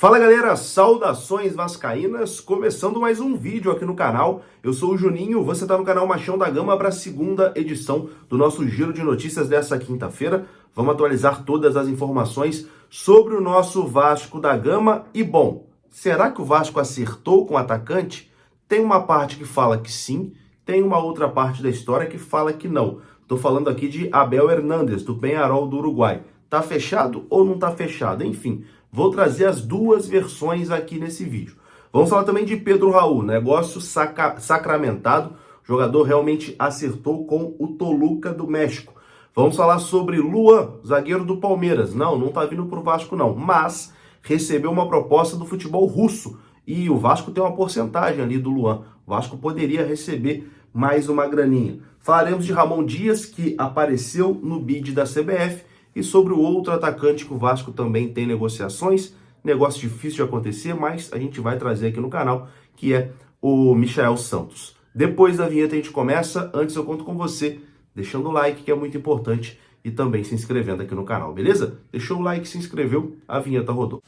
Fala galera, saudações vascaínas, começando mais um vídeo aqui no canal. Eu sou o Juninho, você está no canal Machão da Gama para a segunda edição do nosso giro de notícias dessa quinta-feira. Vamos atualizar todas as informações sobre o nosso Vasco da Gama. E bom, será que o Vasco acertou com o atacante? Tem uma parte que fala que sim, tem uma outra parte da história que fala que não. Estou falando aqui de Abel Hernández, do Peñarol do Uruguai. Tá fechado ou não tá fechado? Enfim, vou trazer as duas versões aqui nesse vídeo. Vamos falar também de Pedro Raul, negócio sacramentado. O jogador realmente acertou com o Toluca do México. Vamos falar sobre Luan, zagueiro do Palmeiras. Não tá vindo pro Vasco não, mas recebeu uma proposta do futebol russo. E o Vasco tem uma porcentagem ali do Luan. O Vasco poderia receber mais uma graninha. Falaremos de Ramon Dias, que apareceu no bid da CBF. E sobre o outro atacante que o Vasco também tem negociações, negócio difícil de acontecer, mas a gente vai trazer aqui no canal, que é o Michael Santos. Depois da vinheta a gente começa, antes eu conto com você, deixando o like, que é muito importante, e também se inscrevendo aqui no canal, beleza? Deixou o like, se inscreveu, a vinheta rodou.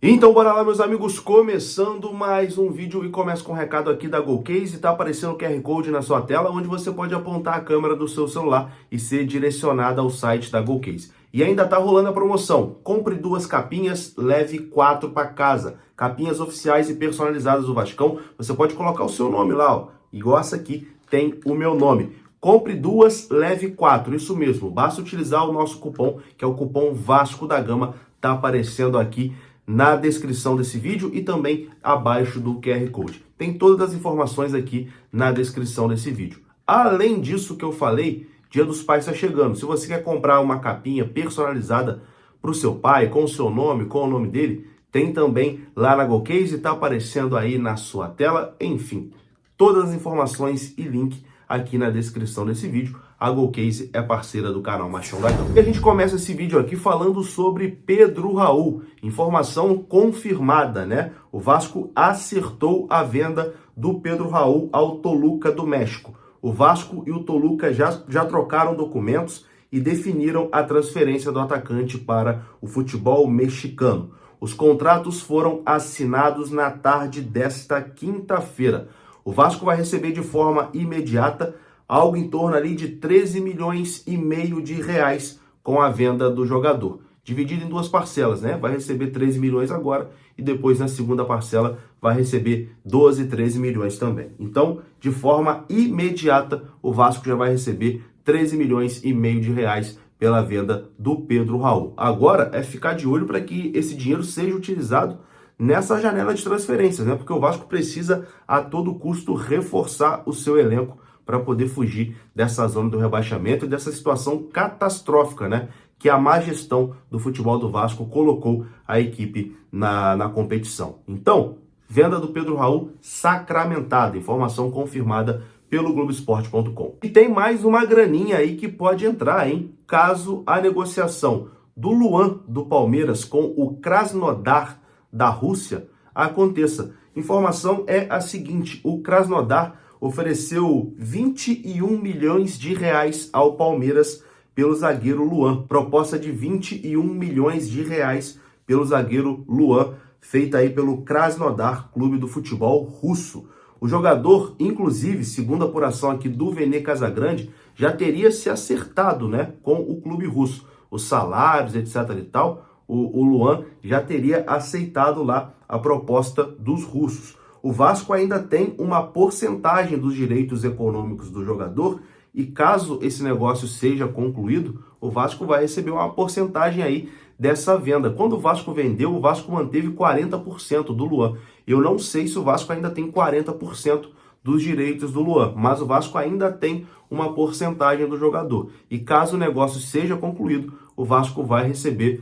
Então bora lá, meus amigos, começando mais um vídeo e começo com um recado aqui da GoCase. Tá aparecendo o QR Code na sua tela, onde você pode apontar a câmera do seu celular e ser direcionado ao site da GoCase. E ainda tá rolando a promoção, compre 2 capinhas, leve 4 para casa. Capinhas oficiais e personalizadas do Vascão, você pode colocar o seu nome lá, ó. Igual essa aqui tem o meu nome. Compre 2, leve 4, isso mesmo, basta utilizar o nosso cupom, que é o cupom Vasco da Gama, tá aparecendo aqui na descrição desse vídeo e também abaixo do QR Code. Tem todas as informações aqui na descrição desse vídeo. Além disso que eu falei, Dia dos Pais está chegando. Se você quer comprar uma capinha personalizada para o seu pai, com o seu nome, com o nome dele, tem também lá na GoCase, está aparecendo aí na sua tela. Enfim, todas as informações e link aqui na descrição desse vídeo. A GoCase é parceira do canal Machão da Gama. E a gente começa esse vídeo aqui falando sobre Pedro Raul. Informação confirmada, né? O Vasco acertou a venda do Pedro Raul ao Toluca do México. O Vasco e o Toluca já trocaram documentos e definiram a transferência do atacante para o futebol mexicano. Os contratos foram assinados na tarde desta quinta-feira. O Vasco vai receber de forma imediata algo em torno ali de 13 milhões e meio de reais com a venda do jogador. Dividido em 2 parcelas, né? Vai receber 13 milhões agora e depois na segunda parcela vai receber 12, 13 milhões também. Então, de forma imediata, o Vasco já vai receber 13 milhões e meio de reais pela venda do Pedro Raul. Agora é ficar de olho para que esse dinheiro seja utilizado nessa janela de transferências, né? Porque o Vasco precisa a todo custo reforçar o seu elenco para poder fugir dessa zona do rebaixamento e dessa situação catastrófica, né? Que a má gestão do futebol do Vasco colocou a equipe na competição. Então, venda do Pedro Raul sacramentada, informação confirmada pelo Globoesporte.com. E tem mais uma graninha aí que pode entrar, hein? Caso a negociação do Luan do Palmeiras com o Krasnodar da Rússia aconteça. Informação é a seguinte: o Krasnodar ofereceu 21 milhões de reais ao Palmeiras pelo zagueiro Luan. Proposta de 21 milhões de reais pelo zagueiro Luan, feita aí pelo Krasnodar, clube do futebol russo. O jogador, inclusive, segundo a apuração aqui do Vene Casagrande, já teria se acertado, né, com o clube russo. Os salários, etc e tal, o Luan já teria aceitado lá a proposta dos russos. O Vasco ainda tem uma porcentagem dos direitos econômicos do jogador e caso esse negócio seja concluído, o Vasco vai receber uma porcentagem aí dessa venda. Quando o Vasco vendeu, o Vasco manteve 40% do Luan. Eu não sei se o Vasco ainda tem 40% dos direitos do Luan, mas o Vasco ainda tem uma porcentagem do jogador. E caso o negócio seja concluído, o Vasco vai receber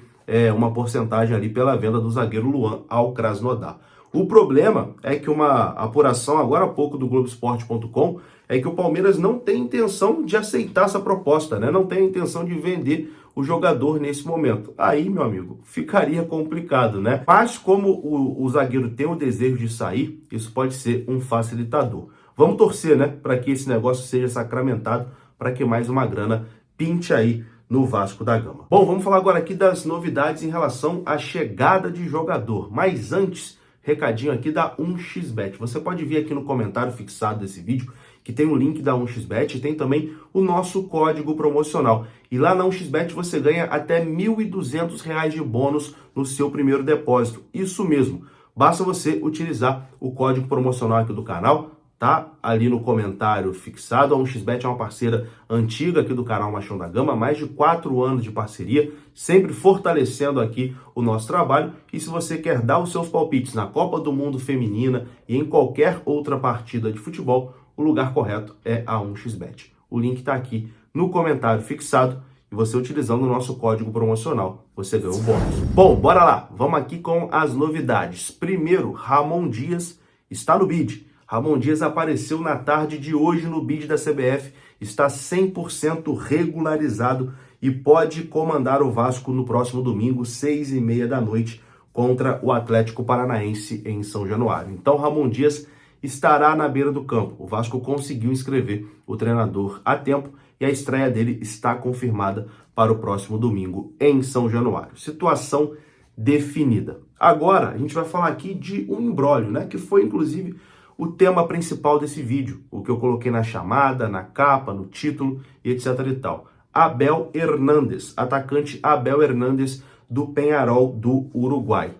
uma porcentagem ali pela venda do zagueiro Luan ao Krasnodar. O problema é que uma apuração agora há pouco do Globoesporte.com é que o Palmeiras não tem intenção de aceitar essa proposta, né? Não tem intenção de vender o jogador nesse momento. Aí, meu amigo, ficaria complicado, né? Mas como o zagueiro tem o desejo de sair, isso pode ser um facilitador. Vamos torcer, né, para que esse negócio seja sacramentado, para que mais uma grana pinte aí no Vasco da Gama. Bom, vamos falar agora aqui das novidades em relação à chegada de jogador. Mas antes, recadinho aqui da 1xBet. Você pode vir aqui no comentário fixado desse vídeo que tem o link da 1xBet e tem também o nosso código promocional. E lá na 1xBet você ganha até R$ 1.200 de bônus no seu primeiro depósito. Isso mesmo, basta você utilizar o código promocional aqui do canal, tá ali no comentário fixado. A 1xBet é uma parceira antiga aqui do canal Machão da Gama, mais de 4 anos de parceria, sempre fortalecendo aqui o nosso trabalho. E se você quer dar os seus palpites na Copa do Mundo Feminina e em qualquer outra partida de futebol, o lugar correto é a 1xBet. O link está aqui no comentário fixado e você utilizando o nosso código promocional, você ganha um bônus. Bom, bora lá, vamos aqui com as novidades. Primeiro, Ramon Dias está no bid. Ramon Dias apareceu na tarde de hoje no bid da CBF, está 100% regularizado e pode comandar o Vasco no próximo domingo, 6h30 da noite, contra o Atlético Paranaense em São Januário. Então, Ramon Dias estará na beira do campo. O Vasco conseguiu inscrever o treinador a tempo e a estreia dele está confirmada para o próximo domingo em São Januário. Situação definida. Agora, a gente vai falar aqui de um imbróglio, né, que foi inclusive o tema principal desse vídeo, o que eu coloquei na chamada, na capa, no título e etc e tal. Abel Hernández, atacante Abel Hernández do Peñarol do Uruguai.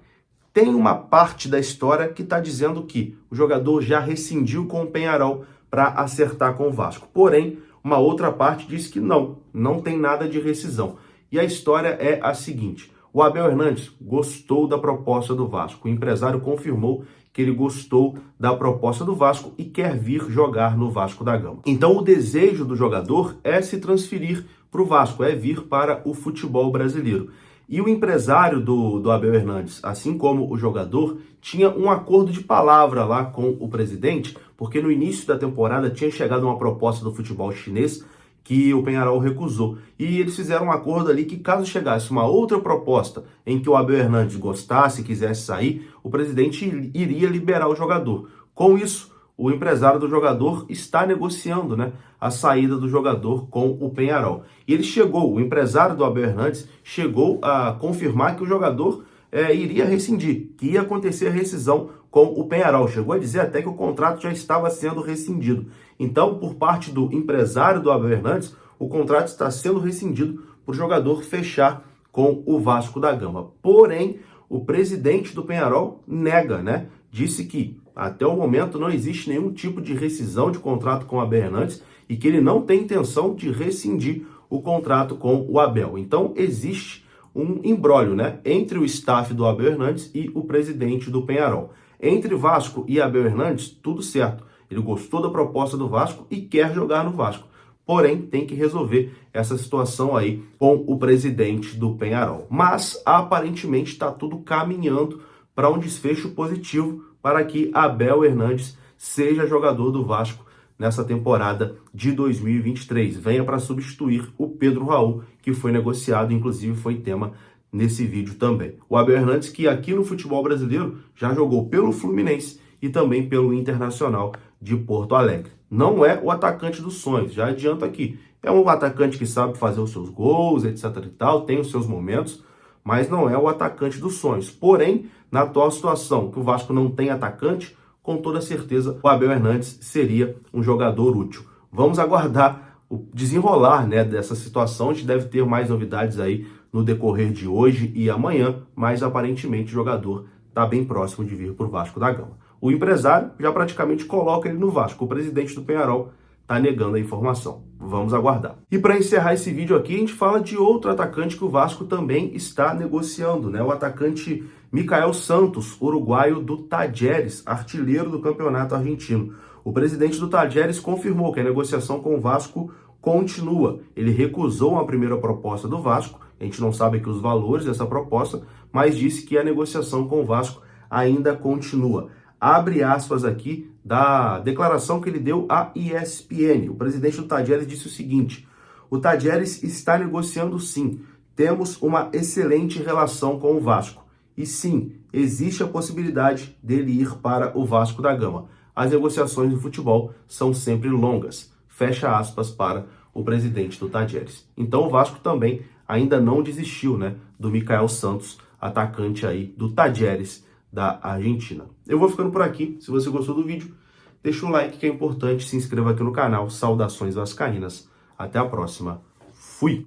Tem uma parte da história que está dizendo que o jogador já rescindiu com o Peñarol para acertar com o Vasco. Porém, uma outra parte diz que não tem nada de rescisão. E a história é a seguinte: o Abel Hernández gostou da proposta do Vasco. O empresário confirmou que ele gostou da proposta do Vasco e quer vir jogar no Vasco da Gama. Então o desejo do jogador é se transferir para o Vasco, é vir para o futebol brasileiro. E o empresário do Abel Hernández, assim como o jogador, tinha um acordo de palavra lá com o presidente, porque no início da temporada tinha chegado uma proposta do futebol chinês que o Peñarol recusou. E eles fizeram um acordo ali que caso chegasse uma outra proposta em que o Abel Hernández gostasse e quisesse sair, o presidente iria liberar o jogador. Com isso, o empresário do jogador está negociando, né, a saída do jogador com o Peñarol. E o empresário do Abel Hernández chegou a confirmar que o jogador iria rescindir, que ia acontecer a rescisão com o Peñarol. Chegou a dizer até que o contrato já estava sendo rescindido. Então, por parte do empresário do Abel Hernández, o contrato está sendo rescindido para o jogador fechar com o Vasco da Gama. Porém, o presidente do Peñarol nega, né? Disse que até o momento não existe nenhum tipo de rescisão de contrato com o Abel Hernández e que ele não tem intenção de rescindir o contrato com o Abel. Então, existe um imbróglio, né, entre o staff do Abel Hernández e o presidente do Peñarol. Entre Vasco e Abel Hernández, tudo certo. Ele gostou da proposta do Vasco e quer jogar no Vasco. Porém, tem que resolver essa situação aí com o presidente do Peñarol. Mas, aparentemente, está tudo caminhando para um desfecho positivo para que Abel Hernández seja jogador do Vasco nessa temporada de 2023. Venha para substituir o Pedro Raul, que foi negociado, inclusive foi tema nesse vídeo também. O Abel Hernández, que aqui no futebol brasileiro já jogou pelo Fluminense e também pelo Internacional de Porto Alegre. Não é o atacante dos sonhos, já adianto aqui. É um atacante que sabe fazer os seus gols, etc e tal, tem os seus momentos, mas não é o atacante dos sonhos. Porém, na atual situação, que o Vasco não tem atacante, com toda certeza o Abel Hernández seria um jogador útil. Vamos aguardar o desenrolar, né, dessa situação. A gente deve ter mais novidades aí no decorrer de hoje e amanhã, mas aparentemente o jogador está bem próximo de vir para o Vasco da Gama. O empresário já praticamente coloca ele no Vasco. O presidente do Peñarol está negando a informação. Vamos aguardar. E para encerrar esse vídeo aqui, a gente fala de outro atacante que o Vasco também está negociando, né? O atacante Micael Santos, uruguaio do Talleres, artilheiro do campeonato argentino. O presidente do Talleres confirmou que a negociação com o Vasco continua. Ele recusou a primeira proposta do Vasco, a gente não sabe aqui os valores dessa proposta, mas disse que a negociação com o Vasco ainda continua. Abre aspas aqui da declaração que ele deu à ESPN. O presidente do Talleres disse o seguinte: o Talleres está negociando sim, temos uma excelente relação com o Vasco. E sim, existe a possibilidade dele ir para o Vasco da Gama. As negociações do futebol são sempre longas. Fecha aspas para o presidente do Tajeres. Então o Vasco também ainda não desistiu, né, do Michael Santos, atacante aí do Tajeres da Argentina. Eu vou ficando por aqui. Se você gostou do vídeo, deixa um like que é importante, se inscreva aqui no canal. Saudações vascaínas. Até a próxima. Fui!